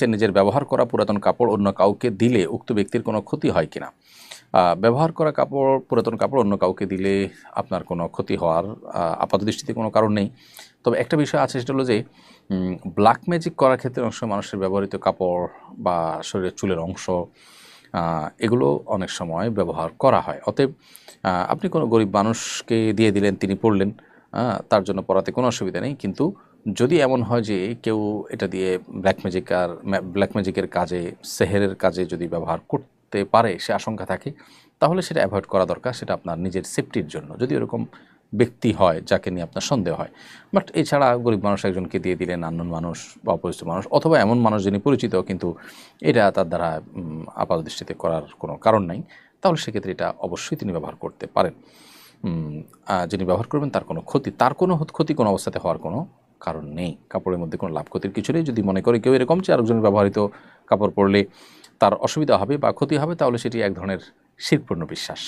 নিজের ব্যবহার করা পুরাতন কাপড় অন্য কাউকে দিলে উক্ত ব্যক্তির কোনো ক্ষতি হয় কিনা। ব্যবহার করা পুরাতন কাপড় অন্য কাউকে দিলে আপনার কোনো ক্ষতি হওয়ার আপাতদৃষ্টিতে কোনো কারণ নেই। তবে একটা বিষয় আছে, সেটা হলো যে ব্ল্যাক ম্যাজিক করার ক্ষেত্রে অনেক সময় মানুষের ব্যবহৃত কাপড় বা শরীরের চুলের অংশ এগুলো অনেক সময় ব্যবহার করা হয়। অতএব আপনি কোনো গরিব মানুষকে দিয়ে দিলেন, তিনি পড়লেন, তার জন্য পড়াতে কোনো অসুবিধা নেই। কিন্তু যদি এমন হয় যে কেউ এটা দিয়ে ব্ল্যাক ম্যাজিকের কাজে, সেহেরের কাজে যদি ব্যবহার করতে পারে, সে আশঙ্কা থাকে, তাহলে সেটা অ্যাভয়েড করা দরকার। সেটা আপনার নিজের সেফটির জন্য, যদি এরকম ব্যক্তি হয় যাকে নিয়ে আপনার সন্দেহ হয়। বাট এছাড়া গরিব মানুষ একজনকে দিয়ে দিলেন, আননোন মানুষ বা অপরিচিত মানুষ, অথবা এমন মানুষ যিনি পরিচিত কিন্তু এটা তার দ্বারা আপাতদৃষ্টিতে করার কোনো কারণ নাই, তাহলে সেক্ষেত্রে এটা অবশ্যই তিনি ব্যবহার করতে পারেন। যিনি ব্যবহার করবেন তার কোনো ক্ষতি কোনো অবস্থাতে হওয়ার কোনো কারণ নেই। কাপড়ের মধ্যে কোনো লাভ ক্ষতির কিছু নেই। যদি মনে করে কেউ এরকম যে আরেকজনের ব্যবহৃত কাপড় পরলে তার অসুবিধা হবে বা ক্ষতি হবে, তাহলে সেটি এক ধরনের শিরকপূর্ণ বিশ্বাস।